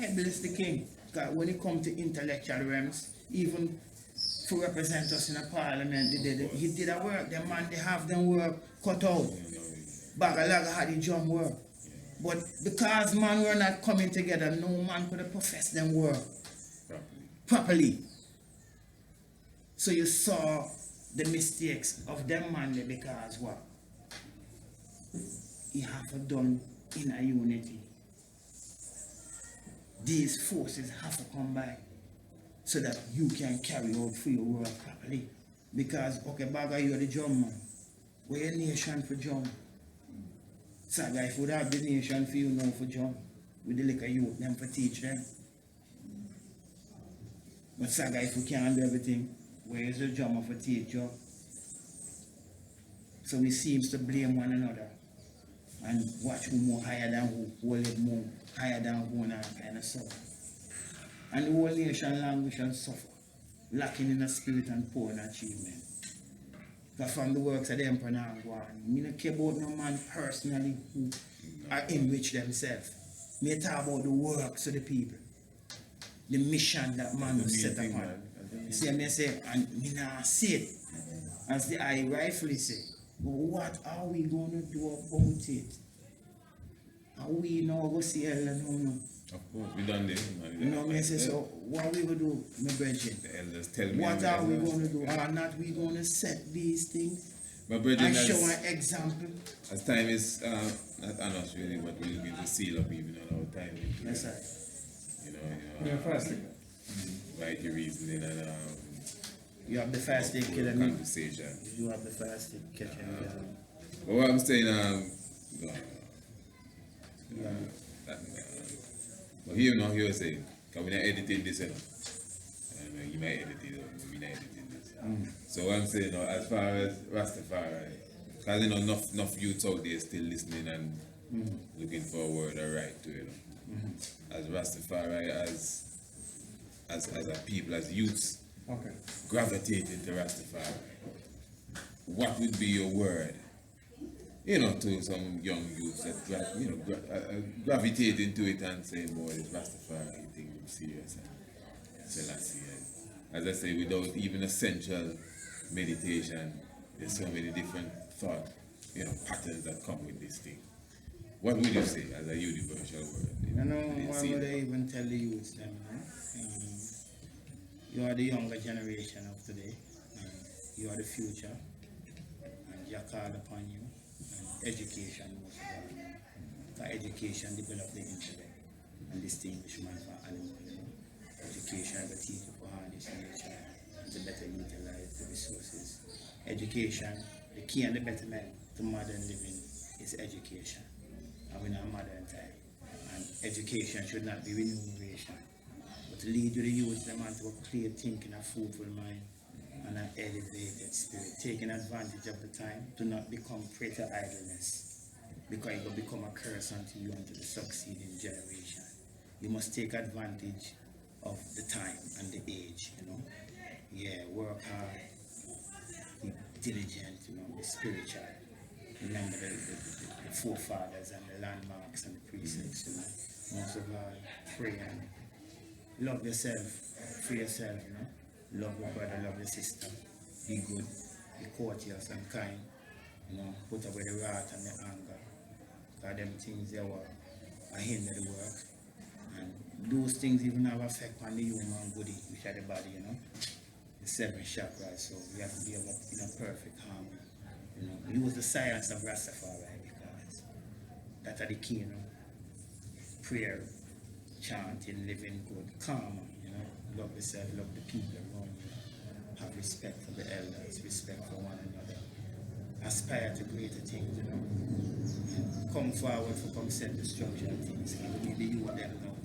I bless the king. Because when it comes to intellectual realms, even to represent us in a parliament, he did a work. The man, they have them work cut out. Bagalaga had the drum work. But because man were not coming together, no man could have professed them work properly. So you saw the mistakes of them man there because what? He have done in a unity. These forces have to come by so that you can carry out for your work properly. Because, okay, Baga, you're the drum man. Where your nation for drum? Saga, if we have the nation for you now for drum, with the liquor youth, them for teach them. But Saga, if we can't do everything, where is the drummer for teach you? So we seems to blame one another and watch who more higher than who live more higher than who and kind of so. And the whole nation language and suffer, lacking in the spirit and poor in achievement. Because from the works of the emperor now go on. I don't care about no man personally who are enrich themselves. Me talk about the works of the people. The mission that man was set upon. You see me say, and me now say it, as the I rightfully say, but what are we going to do about it? Are we now going to see Ella? No. Of course, we done this. You know me say, so what we will do, my brethren? The elders tell me. What are we going to do? Are not we going to set these things My brethren, and show an example? as time is not on us really, but we're looking to seal up even on our time. That's right. You know, Yeah, fasting. right reasoning and You have the fasting full killing me. conversation. You have the fasting catching me. But what I'm saying, but here now, he was saying, can we not edit this? You might edit it, or we not editing this. So what I'm saying, as far as Rastafari, because you know, enough youths out there still listening and looking for a word or right to it. As Rastafari, as a people, as youths, Okay. gravitate into Rastafari, what would be your word? To some young youths that gravitate into it and say, boy, this Rastafari thing is serious and Selassie. And as I say, without even essential meditation, there's so many different thought, patterns that come with this thing. What would you say as a universal word? I know why would I even tell the youths them, you are the younger generation of today, and you are the future, and you are called upon you, and education most of all. Because education develops the intellect and distinguish man from animal. Education will teach you to harness nature and to better utilize the resources. Education the key and the betterment to modern living is education. And we're in a modern time. And education should not be remuneration, but to lead the youth them onto a clear thinking, a fruitful mind, and an elevated spirit, taking advantage of the time to not become prey to idleness, because it will become a curse unto you and to the succeeding generation. You must take advantage of the time and the age, you know. Yeah, work hard, be diligent, you know, be spiritual. Remember the forefathers and the landmarks and the precepts, you know. Most of all, pray and love yourself, free yourself, you know. Love your brother, love your sister. Be good, be courteous and kind, you know. Put away the wrath and the anger, because them things they were hinder the work. And those things even have effect on the human body, which are the body, you know. The 7 chakras, so we have to be in a perfect harmony. You know, use the science of Rastafari, because that are the key, you know. Prayer, chanting, living good, calm, you know. Love yourself, love the people around you. Have respect for the elders, respect for one another. Aspire to greater things, you know. And come forward for come set the structure of things. And maybe you and them know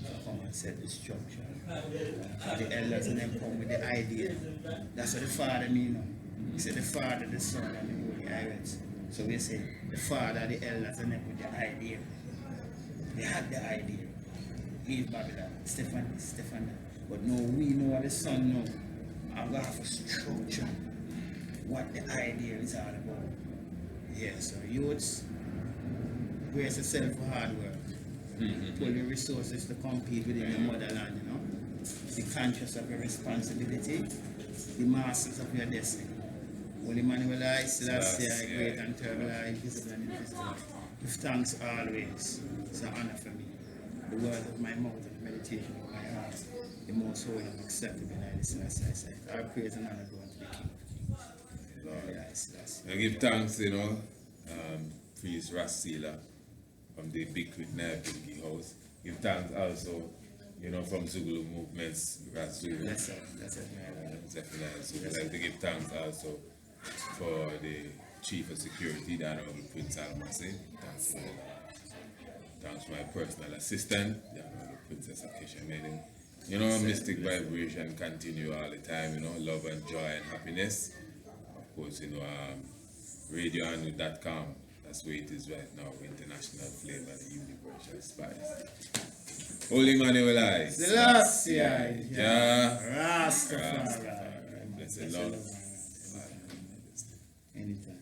to come and set the structure. The elders and them come with the idea. That's what the Father mean, you know. He said the Father, the Son, and the Holy Spirit. So we say the Father, the elders, and them with the idea. They had the idea. Leave Babylon, Stephen. But no, we know the Son know. I'm going to have a structure. What the idea is all about. Yeah, so youths, brace yourself for hard work. Pull your resources to compete within your motherland, you know. Be conscious of your responsibility. Be masters of your destiny. Holy Manuel I, Selassie, great and terrible, invisible and invisible. Give thanks always. It's an honor for me. The word of my mouth and the meditation of my heart, the most holy and acceptable in the Selassie I say. Our praise and honor go unto the King of Kings. Lord, I Selassie. I give thanks, you know, Priest Selah from the Big Creek Nyahbingi house. Give thanks also, you know, from Zulu movements, Selah. That's it, man. Definitely. So we'd like to give thanks also for the Chief of Security, the Honorable Prince Almasi. Thanks to my personal assistant, the Honorable Princess Akisha Maiden. You know, mystic vibration continue all the time, you know, love and joy and happiness. Of course, you know, radioanu.com, that's where it is right now, international flavor, the universal spice. Holy Manuel I. Selassie, Yeah. Rastafari. Blessed Lord. Anytime.